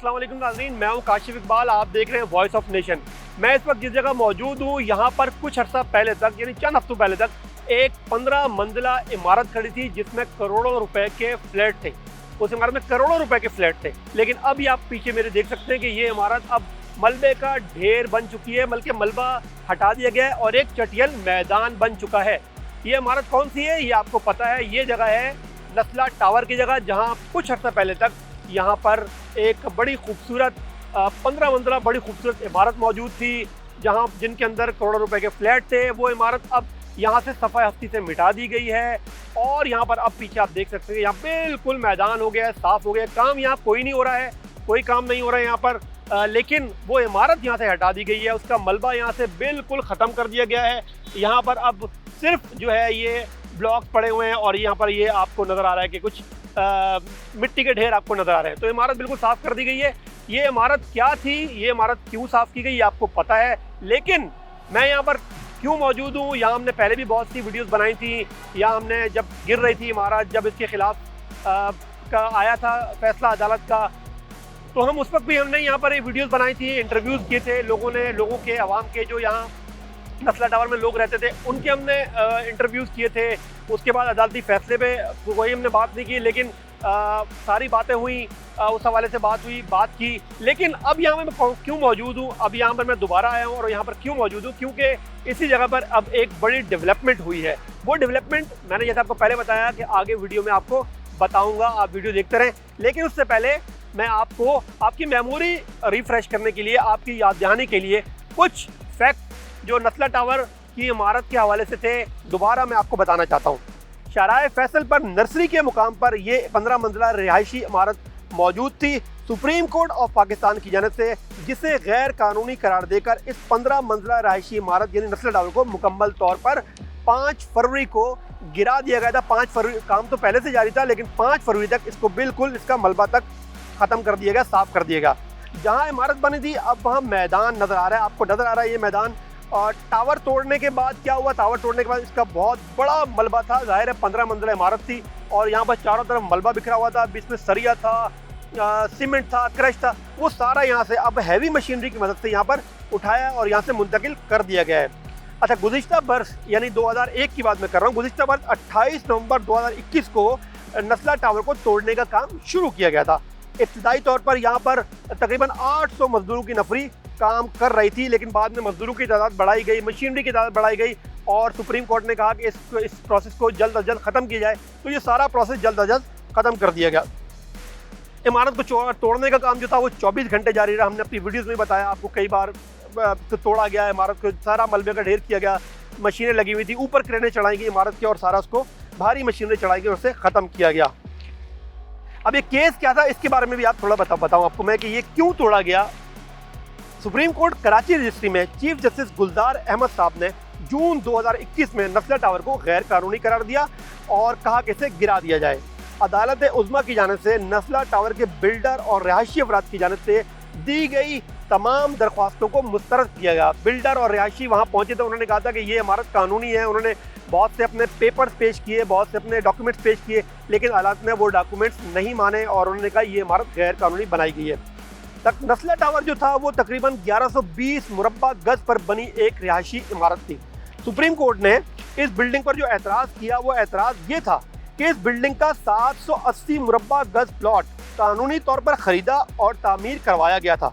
अस्सलाम वालेकुम नाज़रीन, मैं हूं काशिफ इकबाल। आप देख रहे हैं वॉइस ऑफ नेशन। मैं इस वक्त जिस जगह मौजूद हूं, यहां पर कुछ अर्सा पहले तक यानी चंद हफ्तों पहले तक एक 15 मंजिला इमारत खड़ी थी जिसमें करोड़ों रुपए के फ्लैट थे। उस इमारत में करोड़ों रुपए के फ्लैट थे, लेकिन अभी आप पीछे मेरे देख सकते हैं कि ये इमारत अब मलबे का ढेर बन चुकी है, बल्कि मलबा हटा दिया गया है और एक चटियल मैदान बन चुका है। ये इमारत कौन सी है ये आपको पता है। ये जगह है नस्ला टावर की जगह, जहाँ कुछ अर्सा पहले तक यहाँ पर एक बड़ी खूबसूरत 15 मंजिला बड़ी खूबसूरत इमारत मौजूद थी, जहाँ जिनके अंदर करोड़ों रुपए के फ्लैट थे। वो इमारत अब यहाँ से सफ़ाई हस्ती से मिटा दी गई है और यहाँ पर अब पीछे आप देख सकते हैं यहाँ बिल्कुल मैदान हो गया है, साफ़ हो गया। काम यहाँ कोई नहीं हो रहा है, कोई काम नहीं हो रहा है यहाँ पर, लेकिन वो इमारत यहाँ से हटा दी गई है। उसका मलबा यहाँ से बिल्कुल ख़त्म कर दिया गया है। यहाँ पर अब सिर्फ जो है ये ब्लॉक्स पड़े हुए हैं और यहाँ पर ये आपको नज़र आ रहा है कि कुछ मिट्टी के ढेर आपको नज़र आ रहे हैं। तो इमारत बिल्कुल साफ़ कर दी गई है। ये इमारत क्या थी, ये इमारत क्यों साफ़ की गई, ये आपको पता है। लेकिन मैं यहाँ पर क्यों मौजूद हूँ, यहाँ हमने पहले भी बहुत सी वीडियोस बनाई थी। यहाँ हमने जब गिर रही थी इमारत, जब इसके ख़िलाफ़ का आया था फैसला अदालत का, तो हम उस वक्त भी हमने यहाँ पर वीडियोस बनाई थी, इंटरव्यूज़ किए थे लोगों के अवाम के जो यहाँ नस्ला टावर में लोग रहते थे, उनके हमने इंटरव्यूज़ किए थे। उसके बाद अदालती फैसले पे वही हमने बात नहीं की, लेकिन सारी बातें हुई, उस हवाले से बात की। लेकिन अब यहाँ मैं क्यों मौजूद हूँ, अब यहाँ पर मैं दोबारा आया हूँ और यहाँ पर क्यों मौजूद हूँ, क्योंकि इसी जगह पर अब एक बड़ी डेवलपमेंट हुई है। वो डेवलपमेंट मैंने जैसे आपको पहले बताया कि आगे वीडियो में आपको बताऊँगा, आप वीडियो देखते रहें। लेकिन उससे पहले मैं आपको आपकी मेमोरी रिफ़्रेश करने के लिए, आपकी याद दहानी के लिए कुछ फैक्ट जो नस्ला टावर की इमारत के हवाले से थे, दोबारा मैं आपको बताना चाहता हूँ। शाहराह फैसल पर नर्सरी के मुकाम पर यह 15 मंजिला रिहायशी इमारत मौजूद थी। सुप्रीम कोर्ट ऑफ पाकिस्तान की जानिब से जिसे गैर कानूनी करार देकर इस 15 मंजिला रिहायशी इमारत यानी नस्ला टावर को मुकम्मल तौर पर 5 फरवरी को गिरा दिया गया था। 5 फरवरी, काम तो पहले से जारी था, लेकिन 5 फरवरी तक इसको बिल्कुल इसका मलबा तक ख़त्म कर दिया गया, साफ़ कर दिया गया। जहाँ इमारत बनी थी अब वहाँ मैदान नज़र आ रहा है, आपको नज़र आ रहा है ये मैदान। और टावर तोड़ने के बाद क्या हुआ, टावर तोड़ने के बाद इसका बहुत बड़ा मलबा था। जाहिर है 15 मंजिला इमारत थी और यहाँ पर चारों तरफ मलबा बिखरा हुआ था, बीच में सरिया था, सीमेंट था, क्रश था। वो सारा यहाँ से अब हैवी मशीनरी की मदद से यहाँ पर उठाया और यहाँ से मुंतकिल कर दिया गया है। अच्छा, गुज़िश्ता बरस यानी 2001 की बात मैं कर रहा हूँ, गुज़िश्ता बरस 28 नवंबर 2021 को नस्ला टावर को तोड़ने का काम शुरू किया गया था। इब्तिदाई तौर पर यहाँ पर तकरीबन 800 मजदूरों की नफरी काम कर रही थी, लेकिन बाद में मजदूरों की तादाद बढ़ाई गई, मशीनरी की तादाद बढ़ाई गई और सुप्रीम कोर्ट ने कहा कि इस प्रोसेस को जल्द अज जल्द ख़त्म किया जाए। तो ये सारा प्रोसेस जल्द अज जल्द ख़त्म कर दिया गया। इमारत को तोड़ने का काम जो था वो 24 घंटे जारी रहा। हमने अपनी वीडियोज़ में बताया आपको, कई बार तो तोड़ा गया, इमारत को सारा मलबे का ढेर किया गया, मशीनें लगी हुई थी, ऊपर क्रेनें चढ़ाई गई इमारत की और सारा उसको भारी मशीनरी चढ़ाई गई और उससे ख़त्म किया गया। अब ये केस क्या था इसके बारे में भी आप थोड़ा बताऊँ आपको मैं कि ये क्यों तोड़ा गया। सुप्रीम कोर्ट कराची रजिस्ट्री में चीफ जस्टिस गुलजार अहमद साहब ने जून 2021 में नस्ला टावर को गैर कानूनी करार दिया और कहा कि इसे गिरा दिया जाए। अदालत उज़्मा की जानिब से नस्ला टावर के बिल्डर और रिहायशी अफराद की जानिब से दी गई तमाम दरख्वास्तों को मुस्तरद किया गया। बिल्डर और रिहायशी वहाँ पहुँचे थे, उन्होंने कहा था कि ये इमारत कानूनी है। उन्होंने बहुत से अपने पेपर्स पेश किए, बहुत से अपने डॉक्यूमेंट्स पेश किए, लेकिन अदालत ने वो डॉक्यूमेंट्स नहीं माने और उन्होंने कहा ये इमारत गैर कानूनी बनाई गई है। नस्ला टावर जो था वो तकरीबन 1120 मुरब्बा गज पर बनी एक रिहायशी इमारत थी। सुप्रीम कोर्ट ने इस बिल्डिंग पर जो एतराज़ किया वो एतराज़ ये था कि इस बिल्डिंग का 780 मुरब्बा गज प्लॉट कानूनी तौर पर ख़रीदा और तामीर करवाया गया था।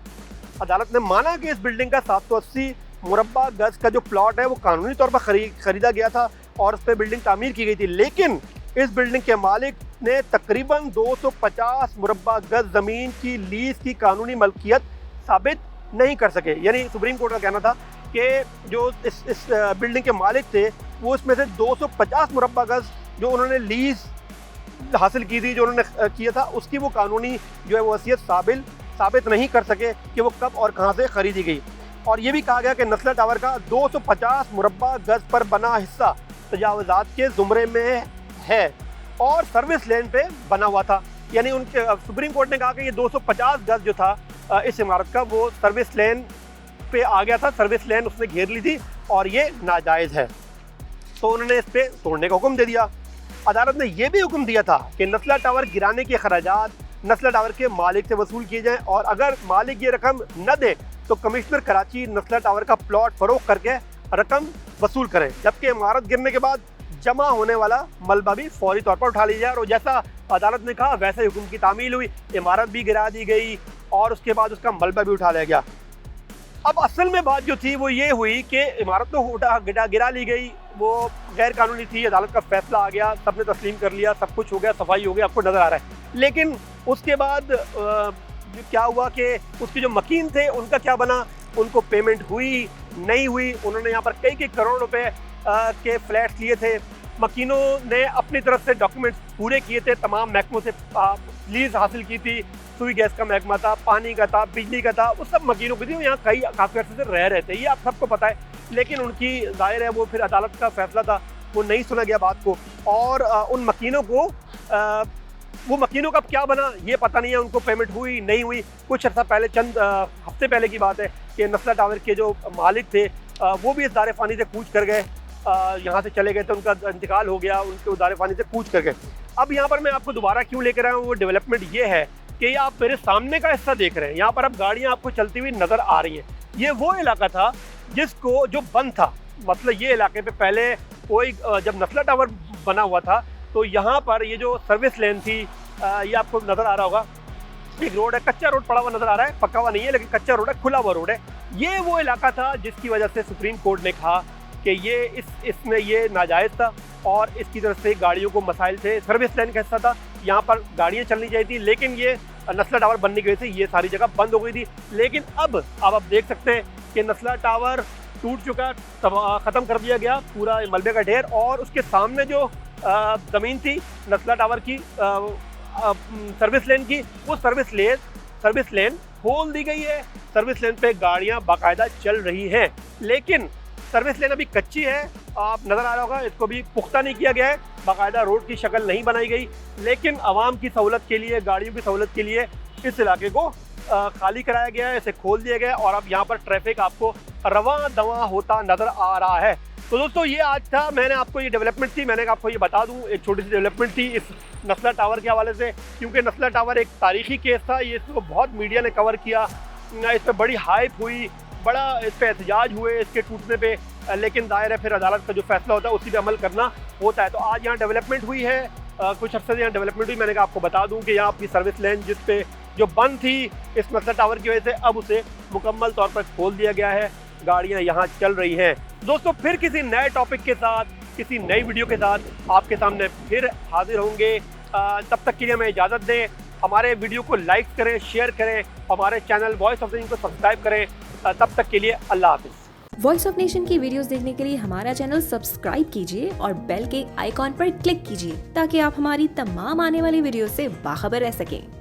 अदालत ने माना कि इस बिल्डिंग का 780 मुरब्बा गज का जो प्लॉट है वो कानूनी तौर पर ख़रीदा गया था और उस पर बिल्डिंग तामीर की गई थी, लेकिन इस बिल्डिंग के मालिक ने तकरीबन 250 मुरब्बा गज ज़मीन की लीज़ की कानूनी मलकियत साबित नहीं कर सके। यानी सुप्रीम कोर्ट का कहना था कि जो इस बिल्डिंग के मालिक थे वो इसमें से 250 मुरब्बा गज जो उन्होंने लीज़ हासिल की थी, जो उन्होंने किया था, उसकी वो कानूनी जो है वो वसीयत साबित नहीं कर सके कि वो कब और कहाँ से ख़रीदी गई। और ये भी कहा गया कि नस्ला टावर का 250 मुरब्बा गज पर बना हिस्सा तजावुज़ात के ज़ुमरे में है और सर्विस लेन पे बना हुआ था। यानी उनके सुप्रीम कोर्ट ने कहा कि ये 250 गज जो था इस इमारत का वो सर्विस लेन पे आ गया था, सर्विस लेन उसने घेर ली थी और ये नाजायज़ है, तो उन्होंने इस पे तोड़ने का हुक्म दे दिया। अदालत ने यह भी हुक्म दिया था कि नस्ला टावर गिराने के खर्चात नस्ला टावर के मालिक से वसूल किए जाएं, और अगर मालिक ये रकम न दे तो कमिश्नर कराची नस्ला टावर का प्लॉट फरोख्त करके रकम वसूल करें, जबकि इमारत गिरने के बाद जमा होने वाला मलबा भी फौरी तौर पर उठा लिया जाए। और जैसा अदालत ने कहा वैसे हुक्म की तामील हुई, इमारत भी गिरा दी गई और उसके बाद उसका मलबा भी उठा लिया गया। अब असल में बात जो थी वो ये हुई कि इमारत तो गिरा ली गई, वो गैर कानूनी थी, अदालत का फैसला आ गया, सबने तस्लीम कर लिया, सब कुछ हो गया, सफाई हो गया, आपको नज़र आ रहा है। लेकिन उसके बाद क्या हुआ कि उसके जो मकीन थे उनका क्या बना, उनको पेमेंट हुई नहीं हुई। उन्होंने यहाँ पर कई करोड़ रुपए के फ्लैट्स लिए थे, मकीनों ने अपनी तरफ से डॉक्यूमेंट्स पूरे किए थे, तमाम महकमों से लीज हासिल की थी, सुई गैस का महकमा था, पानी का था, बिजली का था, वो सब मकीनों की थी, यहाँ काफ़ी अर्से से रह रहे थे, ये आप सबको पता है। लेकिन उनकी जाहिर है वो फिर अदालत का फैसला था, वो नहीं सुना गया बात को, और उन मकीनों को वो मकीनों का क्या बना ये पता नहीं है, उनको पेमेंट हुई नहीं हुई। कुछ अर्सा पहले, चंद हफ्ते पहले की बात है कि नस्ला टावर के जो मालिक थे वो भी इस दायरे फ़ानी से कूच कर गए, यहाँ से चले गए थे, उनका इंतकाल हो गया, उनके दायरे फ़ानी से कूच कर गए। अब यहाँ पर मैं आपको दोबारा क्यों लेकर आया हूँ, वो डेवलपमेंट ये है कि आप मेरे सामने का हिस्सा देख रहे हैं, यहाँ पर अब गाड़ियाँ आपको चलती हुई नज़र आ रही हैं। ये वो इलाका था जिसको जो बंद था, मतलब ये इलाके पे पहले कोई जब नस्ला टावर बना हुआ था तो यहाँ पर ये जो सर्विस लेन थी, ये आपको नज़र आ रहा होगा, एक रोड है, कच्चा रोड पड़ा हुआ नज़र आ रहा है, पक्का हुआ नहीं है लेकिन कच्चा रोड है, खुला हुआ रोड है। ये वो इलाका था जिसकी वजह से सुप्रीम कोर्ट ने कहा कि ये इसमें ये नाजायज़ था और इसकी तरफ से गाड़ियों को मसाइल थे। सर्विस लाइन का हिस्सा था, यहाँ पर गाड़ियाँ चलनी चाहिए थी, लेकिन ये नस्ला टावर बनने की वजह से ये सारी जगह बंद हो गई थी। लेकिन अब आप देख सकते हैं कि नस्ला टावर टूट चुका, ख़त्म कर दिया गया पूरा मलबे का ढेर, और उसके सामने जो ज़मीन थी नस्ला टावर की सर्विस लेन की, वो सर्विस लेन खोल दी गई है। सर्विस लेन पे गाड़ियां बाकायदा चल रही हैं, लेकिन सर्विस लेन अभी कच्ची है, आप नज़र आ रहा होगा, इसको भी पुख्ता नहीं किया गया है, बाकायदा रोड की शक्ल नहीं बनाई गई। लेकिन आवाम की सहूलत के लिए, गाड़ियों की सहूलत के लिए इस इलाके को खाली कराया गया है, इसे खोल दिया गया है, और अब यहाँ पर ट्रैफिक आपको रवां दवां होता नज़र आ रहा है। तो दोस्तों ये आज था, मैंने आपको ये डेवलपमेंट थी, मैंने आपको ये बता दूं, एक छोटी सी डेवलपमेंट थी इस नस्ला टावर के हवाले से, क्योंकि नस्ला टावर एक तारीखी केस था, ये इसको बहुत मीडिया ने कवर किया, इस पर बड़ी हाइप हुई, बड़ा इस पर एहतजाज हुए इसके टूटने पे, लेकिन दायर है फिर अदालत का जो फैसला होता है उसी पर अमल करना होता है। तो आज यहाँ डेवलपमेंट हुई है, कुछ अर्से से यहाँ डेवलपमेंट हुई। मैंने कहा आपको बता दूँ कि यहाँ आपकी सर्विस लेन जिस पे जो बंद थी इस नस्ला टावर की वजह से, अब उसे मुकम्मल तौर पर खोल दिया गया है, गाड़ियाँ यहाँ चल रही हैं। दोस्तों फिर किसी नए टॉपिक के साथ, किसी नई वीडियो के साथ आपके सामने फिर हाजिर होंगे। तब तक के लिए हमें इजाज़त दें, हमारे वीडियो को लाइक करें, शेयर करें, हमारे चैनल वॉइस ऑफ नेशन को सब्सक्राइब करें। तब तक के लिए अल्लाह हाफिज़। वॉइस ऑफ नेशन की वीडियोस देखने के लिए हमारा चैनल सब्सक्राइब कीजिए और बेल के आइकॉन पर क्लिक कीजिए ताकि आप हमारी तमाम आने वाली वीडियो से बाखबर रह सकें।